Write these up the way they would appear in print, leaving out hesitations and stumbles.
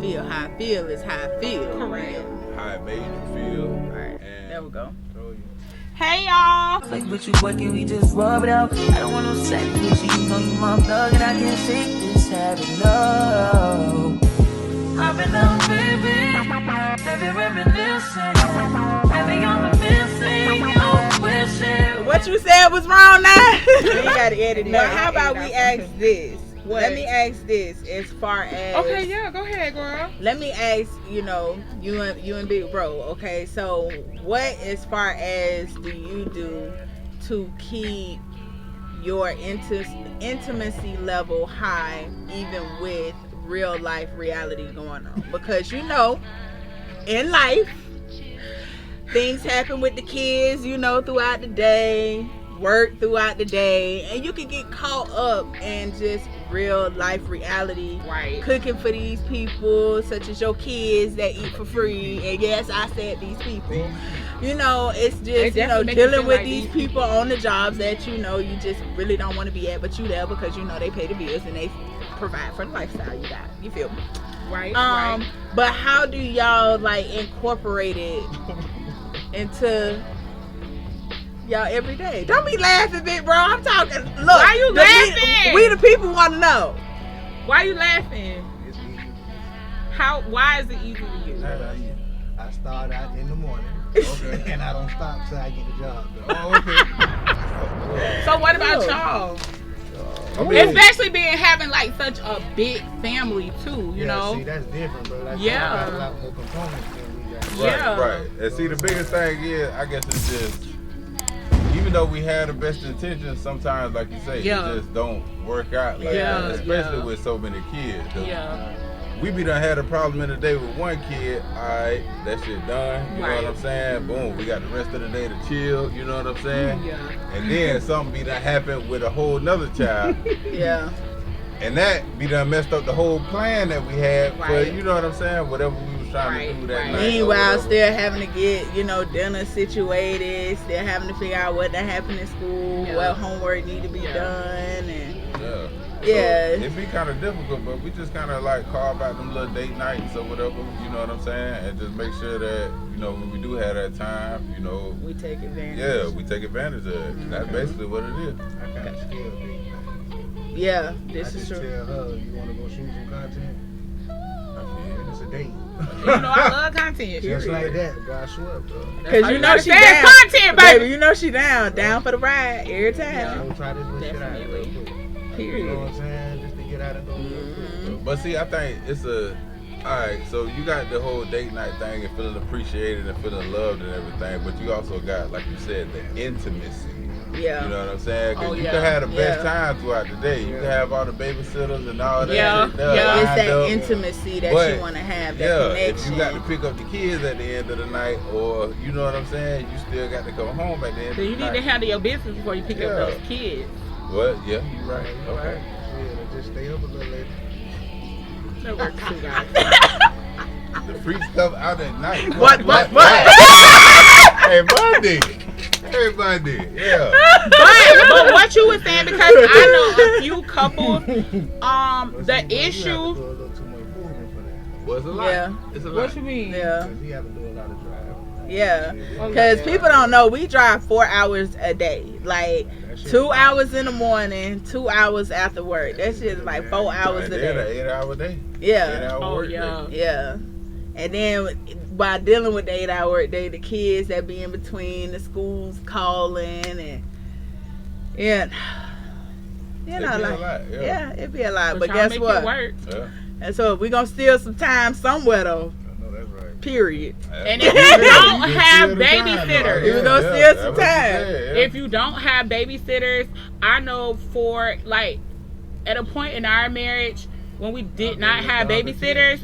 feel. How I feel is how I feel. Correct. How it made you feel. Right. There we go. Hey y'all. Like with you, what can we just rub it out? I don't want no sex with you, you know you my thug and I can't shake this habit, no. I've been down, baby, baby reminiscing, baby I'm missing, oh wishing. What you said was wrong now. You gotta edit But that. how about we ask this? What? Let me ask this as far as Okay, yeah, go ahead, girl. let me ask, you and Big Bro, okay? So what as far as do you do to keep your intimacy level high even with real life reality going on? Because in life things happen with the kids, throughout the day, work throughout the day, and you can get caught up in just real life reality, Right. cooking for these people such as your kids that eat for free. And yes, I said these people, it's They just definitely make you dealing feel with like these these people on the jobs that you just really don't want to be at, but you there because they pay the bills and they provide for the lifestyle you got. You feel me? Right. But how do y'all incorporate it into y'all every day? Don't be laughing, big bro. I'm talking. Look, Why you laughing? We the people want to know. Why you laughing? It's easy. Why is it easy to you? I start out in the morning, Okay. and I don't stop till I get the job done. Oh, okay. So what about y'all? I mean, Especially having such a big family too, you know? See, that's different, bro. Like, Yeah. I got a lot more components than we got. right, Yeah. right. And see, the biggest thing is, I guess it's just, even though we have the best intentions, sometimes, like you say, Yeah. it just don't work out like Yeah, that, especially yeah. with so many kids. 'Cause Yeah. we be done had a problem in the day with one kid, alright, that shit done, you know Right. what I'm saying? Boom, we got the rest of the day to chill, you know what I'm saying? Yeah. And then something be done happen with a whole nother child, Yeah. and that be done messed up the whole plan that we had for, Right. you know what I'm saying? Whatever we was trying Right, to do that right. night. or Meanwhile, whatever. still having to get, dinner situated, still having to figure out what that happened in school, Yeah. what homework need to be Yeah. done, and Yeah. Yeah. So it be kind of difficult, but we just kind of carve out them little date nights or whatever, you know what I'm saying? And just make sure that, when we do have that time, we take advantage. yeah, we take advantage of it. That's basically what it is. I kind of scared of things. Yeah, I this is just true. tell her, you want to go shoot some content? And it's a date. I love content. Just like that, bro. I swear, bro. Because you know she That's down. content, baby. Baby, you know she down for the ride every I'm time. gonna try this little shit out real Definitely. quick. You know Period. what I'm saying? Just to get out and go real quick, bro. But see, I think it's alright, so you got the whole date night thing and feeling appreciated and feeling loved and everything, but you also got, like you said, the intimacy. Yeah. You know what I'm saying? Because Oh, you yeah. can have the best Yeah. time throughout the day. You can have all the babysitters and all that Yeah, shit done, yeah. It's lined that up. intimacy that But, you want to have, that Yeah, connection. if you got to pick up the kids at the end of the night, or you know what I'm saying, you still got to come home at the end So of you the need night. to handle your business before you pick Yeah. up those kids. What? Yeah, you right. You Okay. right. Yeah, just stay up a little later. That works too, guys. The freak stuff out at night. What? Hey, Bundy. Hey, Bundy. Yeah. but what you were saying, because I know a few couples, the issue. You have to do a little too much moving for that. Well, it's a lot. Yeah. It's a lot. What you mean? Yeah. Because you have to do a lot of driving. Yeah. Oh, Because yeah. people don't know, we drive 4 hours a day. Like, That shit 2 fine. hours in the morning, 2 hours after work. That shit is like 4 hours a Right there, day. an 8-hour day. Yeah. 8-hour Oh, work yeah. day. Yeah. And then by dealing with the 8-hour work day, the kids that be in between, the schools calling, and yeah. You know, It be a like, lot, yeah. yeah, it'd be a lot. But y'all guess make what? It work. Yeah. And so we're going to steal some time somewhere, though. I know that's right. Period. And if you don't have babysitters, We gonna steal some time. if you don't have babysitters, I know for at a point in our marriage when we did not have babysitters,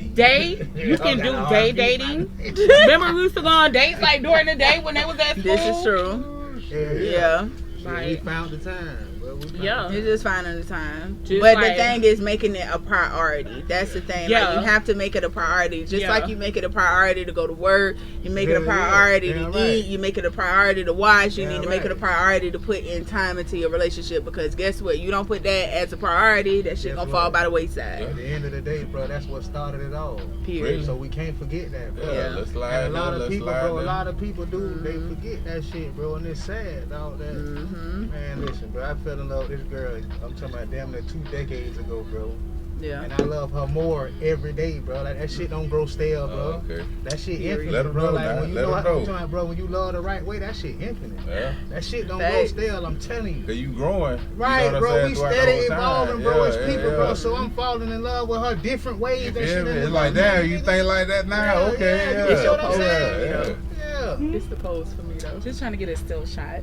you can do day dating. Remember we used to go on dates during the day when they was at school? This is true. Yeah. Yeah. We found the time, bro. Yeah. It's just finding the time. Just but like- the thing is making it a priority. That's the thing. Yeah. Like, you have to make it a priority. Just Yeah. like you make it a priority to go to work, you make it a priority to eat, you make it a priority to watch, you need to make it a priority to put in time into your relationship, because guess what? You don't put that as a priority, that shit gonna fall by the wayside. At the end of the day, bro, that's what started it all. Period. So we can't forget that, bro. Yeah, let's slide. And a lot of let's people, slide bro, a them. lot of people do, they forget that shit, bro, and it's sad, dog. That man, listen, bro, I fell in love with this girl. I'm talking about damn near 2 decades ago, bro. Yeah. And I love her more every day, bro. Like, that shit don't grow stale, bro. Okay. That shit Period. infinite, Let 'em bro. know, Like, man. when you Let know, 'em know. I'm talking, bro, when you love the right way, that shit infinite. Yeah. That shit don't Facts. grow stale, I'm telling you. Cause you growing. Right, you know what bro. I'm saying, We throughout the steady whole time. evolving, bro, as Yeah, people, yeah. bro. So I'm falling in love with her different ways. You That feel shit me? in It's the like, moment, damn, you nigga. think like that now? Yeah, Okay, yeah, yeah. you see what I'm Yeah, saying? yeah. Yeah. It's the pose for me though. Just trying to get a still shot.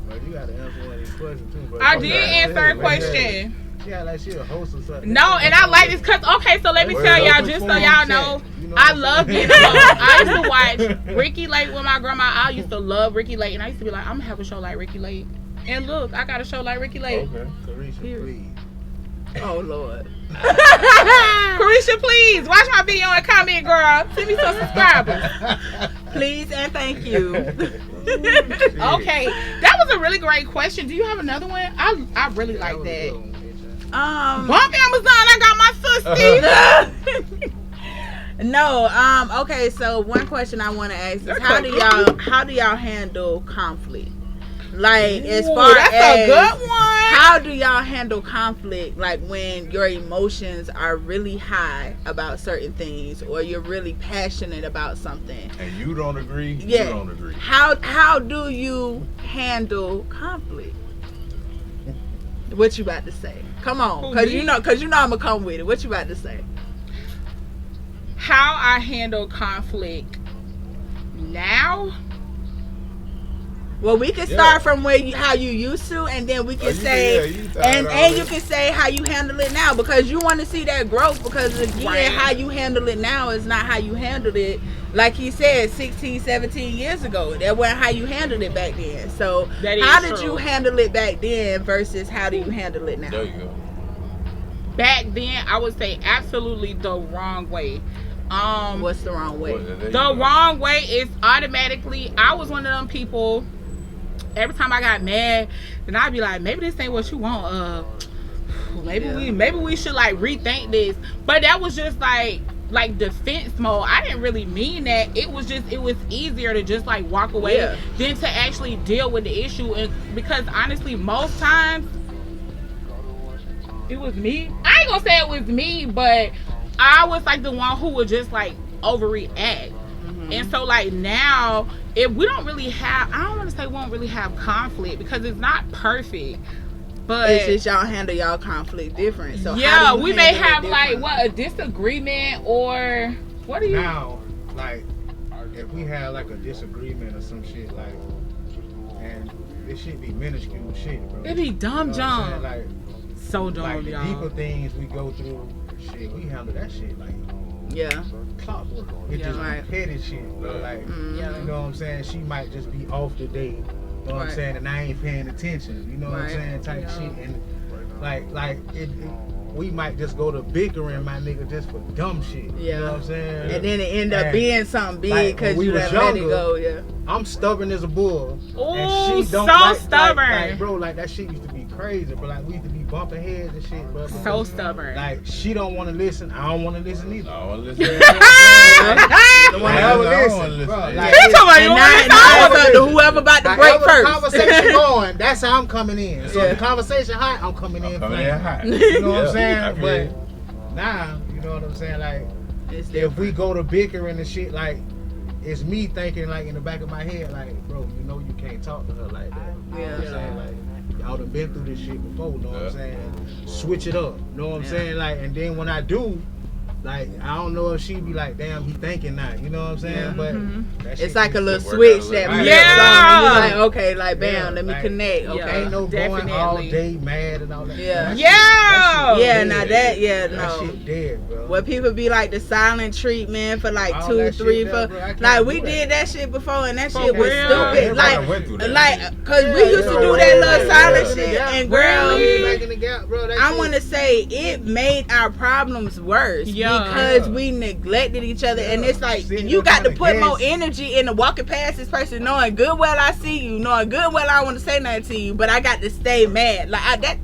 Bro, you gotta answer one of these questions too, bro. I Okay. did answer a question. Yeah, like she a host or something. No, and I like this because, okay, so let me Where's tell the y'all, open just so forum y'all chat? know, You know I what I'm love saying? getting along. I used to watch Ricky Lake with my grandma. I used to love Ricky Lake, and I used to be like, I'm gonna have a show like Ricky Lake. And look, I got a show like Ricky Lake. Okay. Carisha, please. Oh Lord. Carisha, please watch my video and comment, girl. Send me some subscribers. Please and thank you. Okay, that was a really great question. Do you have another one? I really like that. Bump Amazon, I got my sister. No, okay, so one question I want to ask is how do y'all handle conflict? Like, as Ooh, far that's as a good one. how do y'all handle conflict, like when your emotions are really high about certain things, or you're really passionate about something? And you don't agree, Yeah. you don't agree. How do you handle conflict? What you about to say? Come on, Who, cause me? you know I'm gonna come with it. What you about to say? How I handle conflict now? Well, we can start from how you used to, and then we can you say, can start and already. you can say how you handle it now, because you want to see that growth. Because again, Right. how you handle it now is not how you handled it, like he said, 16, 17 years ago. That wasn't how you handled it back then. So That is how did true. you handle it back then versus how do you handle it now? There you go. Back then, I would say absolutely the wrong way. What's the wrong way? Well, there you The go. wrong way is automatically, I was one of them people, every time I got mad, then I'd be like, maybe this ain't what you want. Maybe we should like rethink this. But that was just like defense mode. I didn't really mean that. It was easier to just like walk away than to actually deal with the issue. And because honestly, most times it was me. I ain't gonna say it was me, but I was like the one who would just like overreact. And so like now, if we don't really have, I don't want to say we don't really have conflict because it's not perfect, but It's just y'all handle y'all conflict different. So yeah, how do you we may handle it have like different? a disagreement or what do you? Now, like, if we had like a disagreement or some shit, like, and it should be minuscule shit, bro. It be dumb You know what I'm jump. saying? So Like dumb, the y'all. deeper things we go through, shit, we handle that shit like Yeah. clockwork. It Yeah, just right. be petty shit, bro. Like, Yeah. you know what I'm saying? She might just be off the date. You know what I'm Right. saying? And I ain't paying attention. You know what I'm Right. saying? Type Yeah. shit. And like we might just go to bickering, my nigga, just for dumb shit. Yeah. You know what I'm saying? And then it end up And, being something big like, because when we you was done let it younger, go. Yeah. I'm stubborn as a bull. Ooh, And she don't so like, stubborn. Like, bro, like that shit used to be crazy, but like we used to be bumping heads and shit, bro. So stubborn. Like she don't want to listen, I don't want to listen either. No, listen. The one that ever I don't listen, wanna bro. listen. Like, You talking about And you now, want now to it's up to whoever about to break however the first. conversation going, that's how I'm coming in. So Yeah. if the conversation hot, I'm coming in. Coming flaming. in hot. You know what Yeah, I'm saying? I feel But you. now, you know what I'm saying? Like, It's if different. we go to bickering and shit, like, it's me thinking, like, in the back of my head, like, bro, you know you can't talk to her like that. You know what I'm Yeah. saying? Like, y'all done been through this shit before, you know what I'm Yeah. saying? Switch it up, you know what I'm Yeah. saying? Like, and then when I do, like, I don't know if she be like, damn, he thinking that. You know what I'm saying? Yeah. But that shit It's like a just- little work switch out a that little flips bit. on, and Yeah. you like, okay, like bam, Yeah, let me like- connect. Yeah. Okay. Ain't no going Definitely. all day mad and all that. Yeah. That shit- Yeah. that shit Yeah, dead. now that That no. shit dead, bro. Where people be like the silent treatment for like All 2, that 3, shit 4. there, bro, I can't Like do we that. did that shit before, and that For shit was real? stupid. Everybody went through that Like, shit. cause we used to do that little silent shit, and girl, Really? Back in the gap, bro. That I shit- want to say it made our problems worse Yeah. because Yeah. we neglected each other, and Yeah. it's like Sitting you up got on to the put more gas. energy into walking past this person, knowing good well I see you, knowing good well I want to say nothing to you, but I got to stay mad. Like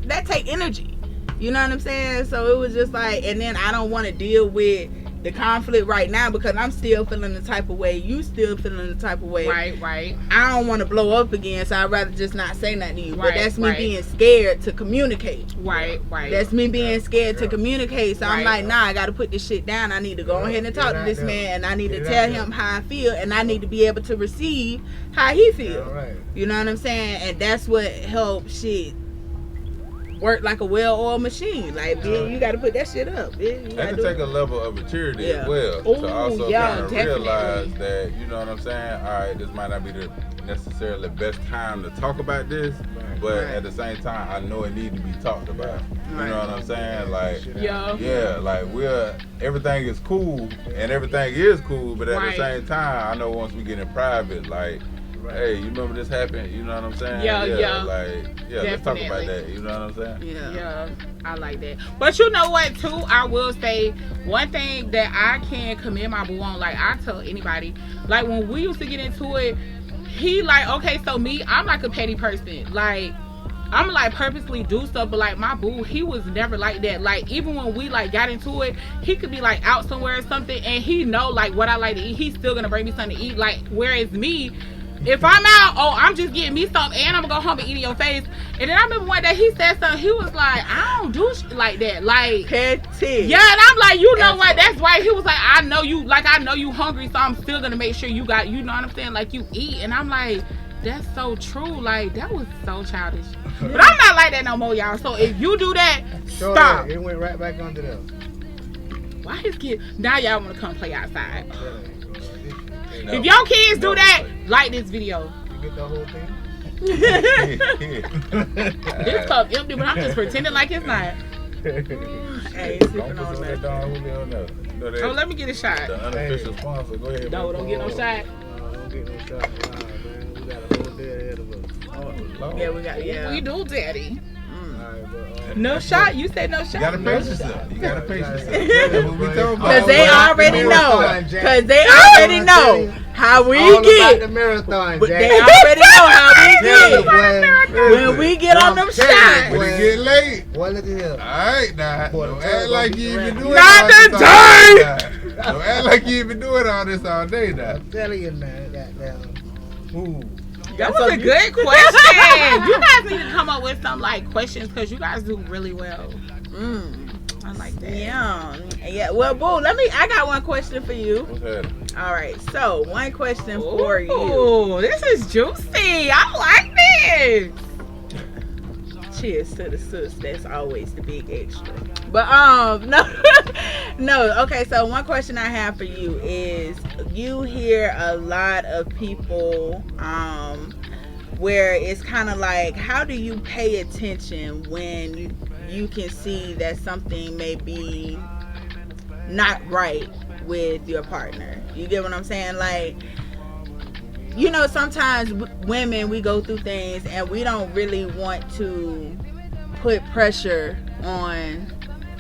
that take energy. You know what I'm saying? So it was just like, and then I don't want to deal with the conflict right now because I'm still feeling the type of way, you still feeling the type of way. Right. I don't want to blow up again, so I'd rather just not say nothing to you. But Right, that's me right. being scared to communicate. Right. That's me being scared to communicate. So I'm Right. like, nah, I got to put this shit down. I need to go ahead and talk to this man, and I need to Get tell out him there. how I feel, and I need to be able to receive how he feels. All right. You know what I'm saying? And that's what helps shit work like a well-oiled machine. Like, bitch, you got to put that shit up. Bitch. You That gotta can do take it. a level of maturity Yeah. as well Ooh, to also yeah, kind of definitely. realize that, you know what I'm saying? All right, this might not be the necessarily best time to talk about this, Right. but Right. at the same time, I know it needs to be talked about. You Right. know what I'm saying? Like, Yeah. yeah, like everything is cool and everything is cool, but at Right. the same time, I know once we get in private, like, Right. hey, you remember this happened? You know what I'm saying? Yeah. Let's talk about Definitely. that. You know what I'm saying? Yeah. I like that. But you know what, too? I will say one thing that I can commend my boo on. Like, I tell anybody, like, when we used to get into it, he, like, okay, so me, I'm like a petty person. Like, I'm like purposely do stuff, but like my boo, he was never like that. Like, even when we like got into it, he could be like out somewhere or something, and he know like what I like to eat. He's still gonna bring me something to eat. Like, whereas me, if I'm out, I'm just getting me something, and I'm gonna go home and eat in your face. And then I remember one day he said something. He was like, I don't do shit like that. Like, Petty. yeah, and I'm like, you know what? That's why he was like, I know you hungry, so I'm still gonna make sure you got, you know what I'm saying, like you eat. And I'm like, that's so true. Like, that was so childish. But I'm not like that no more, y'all. So if you do that, Sure stop. that. It went right back under there. Why his kid? Now y'all want to come play outside. No. If your kids do that, like this video. You get the whole thing? This cup empty, but I'm just pretending like it's not. Hey, Don't sipping put on some of that that. Don Julio in there. You know that- Oh, let me get a shot. the unofficial sponsor. Go ahead. No, don't get no shot. Don't get no shot. Nah, man. We got a whole day ahead of us. Lord. Yeah, we got, yeah. We do, daddy. All right, but, No shot. You said no shot. You gotta No pace shot. yourself. You gotta pace yourself. Yeah, That's what we talking about. Because they All already about the know. marathon, Jack. Because they All already I'm know telling you, how we all about get. the marathon, But Jack. they already know how we Tell you, get. boy. When we get on them I'm telling shots. you, When it get late. Boy, look at here. Alright now. Boy, Don't the act tell like gonna you be even ready. doing Not all this today! all day now. Don't act like you even doing all this all day now. I'm telling you, man. Goddamn. Ooh. That was a good question. You guys need to come up with some like questions because you guys do really well. I like that. Yeah. Well, boo, I got one question for you. What's happening? All right. So, one question for you. Ooh, this is juicy. I like this. Cheers to the sis. That's always the big extra. But no. Okay, so one question I have for you is you hear a lot of people where it's kind of like, how do you pay attention when you can see that something may be not right with your partner? You get what I'm saying? Like, you know, sometimes women, we go through things and we don't really want to put pressure on,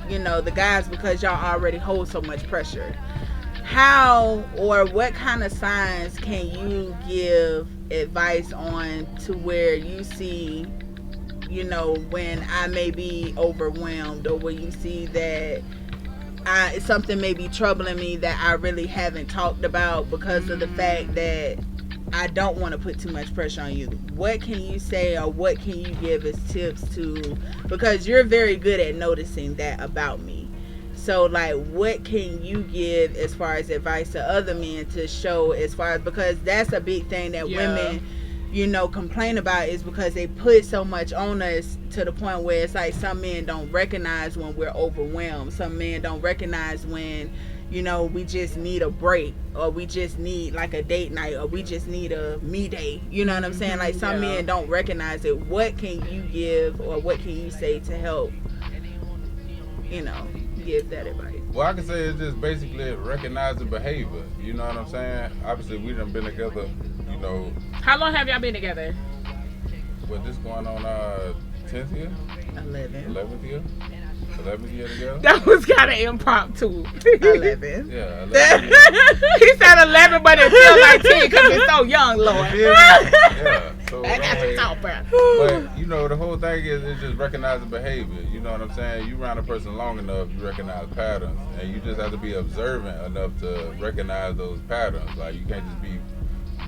you know, the guys because y'all already hold so much pressure. How or what kind of signs can you give advice on to where you see, you know, when I may be overwhelmed, or when you see that something may be troubling me that I really haven't talked about because of the fact that I don't want to put too much pressure on you? What can you say, or what can you give as tips to, because you're very good at noticing that about me. So, like, what can you give as far as advice to other men to show as far as, because that's a big thing that Yeah. women complain about is because they put so much on us to the point where it's like some men don't recognize when we're overwhelmed. Some men don't recognize when, we just need a break, or we just need like a date night, or we just need a me day. You know what I'm saying? Like some men don't recognize it. What can you give, or what can you say to help, give that advice? Well, I can say it's just basically recognizing behavior. You know what I'm saying? Obviously, we done been together, How long have y'all been together? What, this going on 10th year? 11th year? 11th year together? That was kind of impromptu. 11. Yeah, 11 years. He said 11, but it feels like 10 because it's so young, Lord. Yeah. So, I got to talk, bro. But, the whole thing is just recognizing behavior. You know what I'm saying? You around a person long enough, you recognize patterns. And you just have to be observant enough to recognize those patterns. Like, you can't just be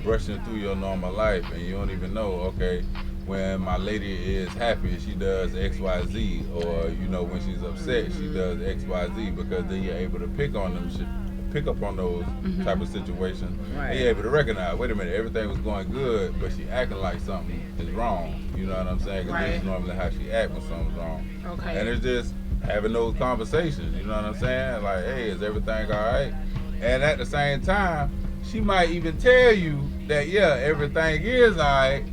brushing through your normal life and you don't even know, okay, when my lady is happy, she does X, Y, Z, or when she's upset, she does X, Y, Z, because then you're able to pick up on those type of situations. Right. And you're able to recognize, wait a minute, everything was going good, but she acting like something is wrong. You know what I'm saying? Because this is normally how she acts when something's wrong. Okay. And it's just having those conversations. You know what I'm saying? Like, hey, is everything all right? And at the same time, she might even tell you that, yeah, everything is all right,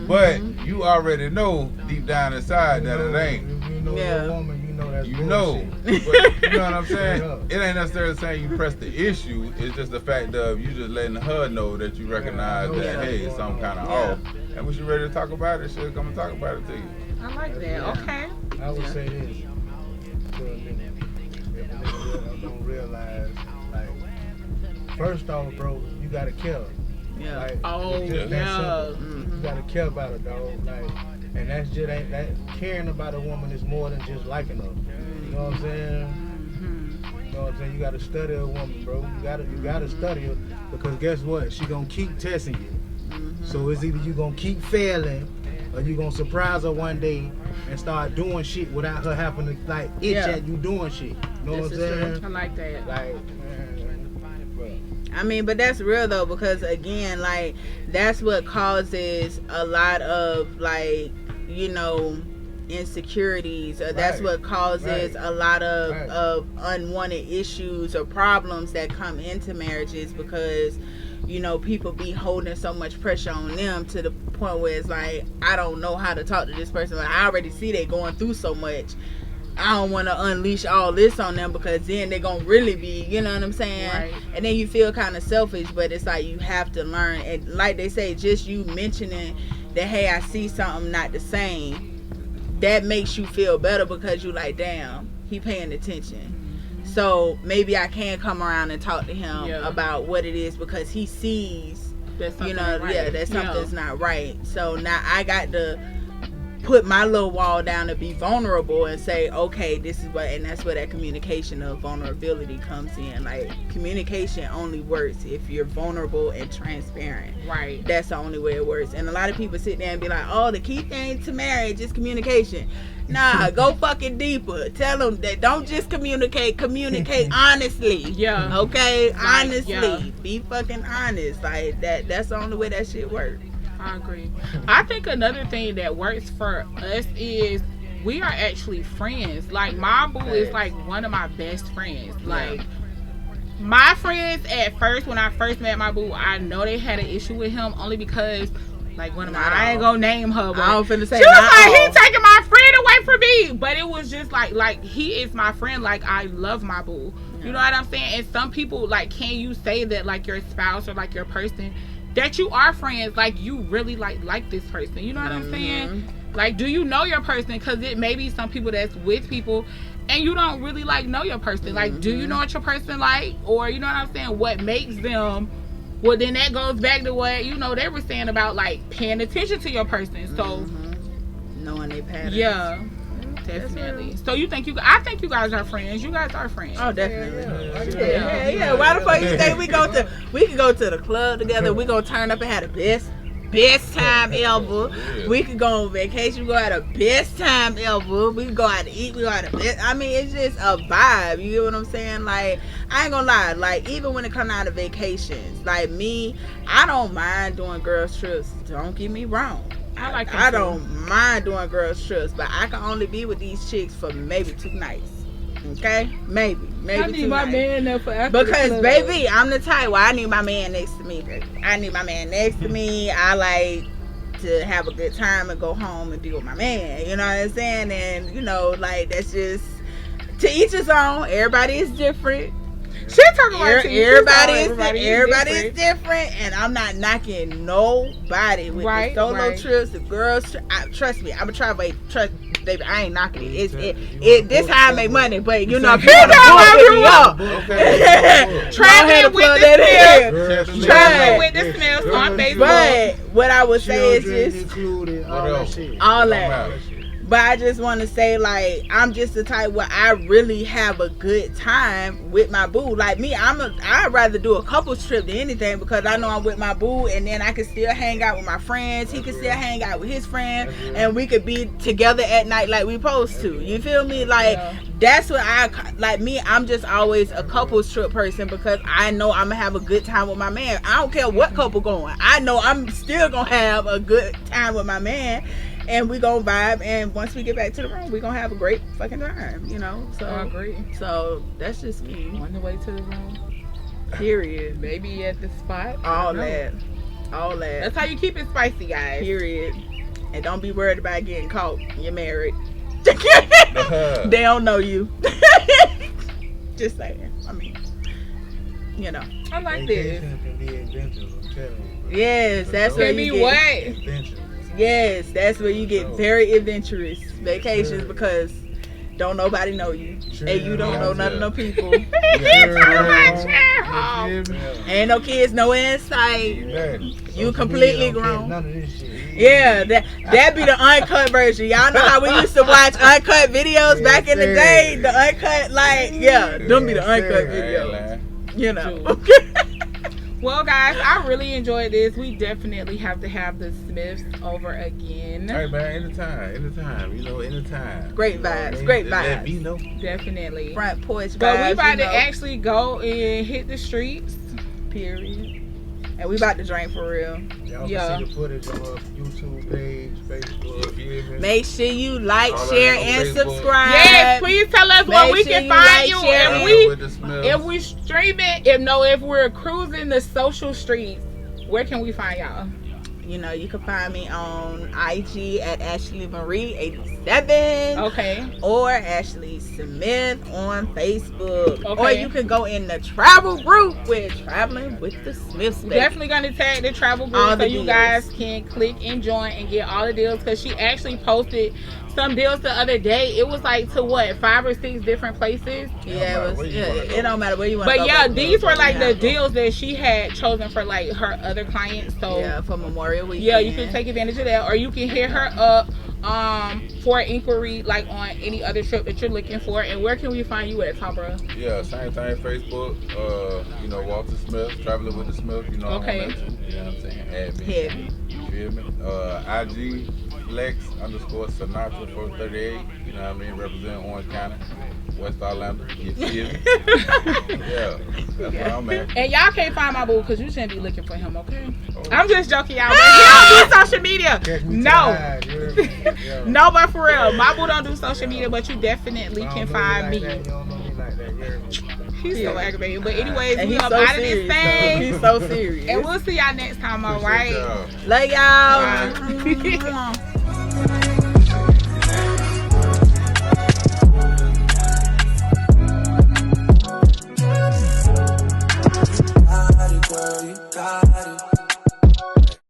but you already know deep down inside that it ain't. The woman, that's But, bullshit. you know what I'm saying? It ain't necessarily saying you press the issue. It's just the fact of you just letting her know that you recognize that, hey, something kind of off. And when she's ready to talk about it, she'll come and talk about it to you. I like that. Okay. I would say this to a nigga. If a nigga don't realize, like, first off, bro, you gotta care. Yeah. Like, Oh, it's just that yeah. simple. You gotta care about her, dog. Like, and that's just ain't that caring about a woman is more than just liking her. You know what I'm saying? You know what I'm saying? You gotta study a woman, bro. You gotta study her, because guess what? She gonna keep testing you. So it's either you gonna keep failing, or you gonna surprise her one day and start doing shit without her having to like itch at you doing shit. You know what I'm saying? I like that. Like, man, bro. I mean, but that's real though, because again, like, that's what causes a lot of, like, insecurities, or that's what causes a lot of unwanted issues or problems that come into marriages, because people be holding so much pressure on them to the point where it's like, I don't know how to talk to this person. Like, I already see they going through so much. I don't want to unleash all this on them, because then they're going to really be, you know what I'm saying? Right. And then you feel kind of selfish, but it's like you have to learn. And like they say, just you mentioning that, hey, I see something not the same, that makes you feel better, because you like, damn, he paying attention. So maybe I can come around and talk to him about what it is, because he sees, that something's not right. So now I got to put my little wall down to be vulnerable and say, okay, this is what, and that's where that communication of vulnerability comes in. Like, communication only works if you're vulnerable and transparent. Right. That's the only way it works. And a lot of people sit there and be like, oh, the key thing to marriage is communication. Nah, go fucking deeper. Tell them that don't just communicate honestly. Yeah. Okay? Right, Honestly. yeah. Be fucking honest. Like, that's the only way that shit works. I agree. I think another thing that works for us is we are actually friends. Like, my boo is like one of my best friends. Like, my friends at first, when I first met my boo, I know they had an issue with him only because, like, one of my, I ain't gonna name her, but I don't finna say she was like, all. he taking my friend away from me. But it was just like he is my friend. Like, I love my boo. You know what I'm saying? And some people, like, can you say that, like, your spouse or like your person, that you are friends, like, you really like this person? You know what I'm saying? Like, do you know your person? Because it may be some people that's with people and you don't really, like, know your person. Like, do you know what your person like? Or, you know what I'm saying, what makes them? Well, then that goes back to what, they were saying about, like, paying attention to your person. So knowing their patterns. Yeah, definitely. So I think you guys are friends. You guys are friends. Oh, definitely. Yeah. Why the fuck you think we can go to the club together? We gonna turn up and have the best best time ever. Yeah. We could go on vacation. We go have the best time ever. We can go out to eat. We go have the best. I mean, it's just a vibe. You get what I'm saying? Like, I ain't gonna lie. Like, even when it comes out of vacations, like me, I don't mind doing girls trips. Don't get me wrong. I don't mind doing girls trips, but I can only be with these chicks for maybe 2 nights. Okay, maybe I need 2 my nights. man there for after Because the club. baby, I'm the type where I need my man next to me. Baby. I need my man next to me. I like to have a good time and go home and be with my man. You know what I'm saying? And you know, like that's just to each his own. Everybody is different. She talking about Everybody is different, and I'm not knocking nobody with the solo trips, the girls. Trust me, I'm gonna try. Trust, baby, I ain't knocking it. This how I make money, but you know, if you want to book me up, traveling with the Smiths on Facebook. But what I would say is just included all all that. But I just want to say, like, I'm just the type where I really have a good time with my boo. Like me, I'd rather do a couples trip than anything because I know I'm with my boo, and then I can still hang out with my friends. He can still hang out with his friend, and we could be together at night like we supposed to. You feel me? Like that's what I like. Me, I'm just always a couples trip person because I know I'm gonna have a good time with my man. I don't care what couple going. I know I'm still gonna have a good time with my man. And we gonna vibe, and once we get back to the room, we gonna have a great fucking time, you know. So I agree. So that's just me. On the way to the room. Period. Maybe at the spot. All that. That's how you keep it spicy, guys. Period. And don't be worried about getting caught. You're married. They don't know you. Just saying. I mean, you know. I like this. Can be adventurous, I'm telling you. Yes, that's where you get. Adventurous. Yes, that's where you get very adventurous vacations because don't nobody know you and you don't know none of the people. Ain't no kids nowhere in sight. You completely grown. None of this shit. Yeah, that be the uncut version. Y'all know how we used to watch uncut videos back in the day. The uncut, like, them be the uncut videos. You know. Well, guys, I really enjoyed this. We definitely have to have the Smiths over again. Hey, man, anytime. You know, anytime. Great vibes. Great vibes. Let me know. Definitely. Front porch vibes. But we about to actually go and hit the streets. Period. And we about to drink for real. Y'all can see the footage on our YouTube page, Facebook. Make sure you like, share, and subscribe. Yes, please tell us where we can find you. If we stream it, if we're cruising the social streets, where can we find y'all? You know, you can find me on IG at Ashley Marie 87. Okay. Or Ashley Smith on Facebook. Okay. Or you can go in the travel group with Traveling with the Smiths. We're definitely gonna tag the travel group so you guys can click and join and get all the deals because she actually posted some deals the other day. It was like to 5 or 6 different places. Yeah, it don't matter where you want to go. But yeah, these were like the deals that she had chosen for like her other clients. So yeah, for Memorial Weekend. Yeah, you can take advantage of that, or you can hit her up for inquiry like on any other trip that you're looking for. And where can we find you at, Tom, bro? Yeah, same thing. Facebook. You know, Walter Smith, Traveling with the Smith. You know, okay. I'm on that too. You know what I'm saying? Add me. You feel me? IG Flex_Sinatra 438. You know what I mean? Represent Orange County, West Orlando. You feel me? Yeah, that's where I'm at. And y'all can't find my boo because you shouldn't be looking for him, okay? I'm just joking, y'all. But he don't do social media. No. No, but for real, my boo don't do social media, but you definitely can find me. He's so aggravating. But anyways, we up out of this thing. He's so serious. And we'll see y'all next time, all right? Love y'all.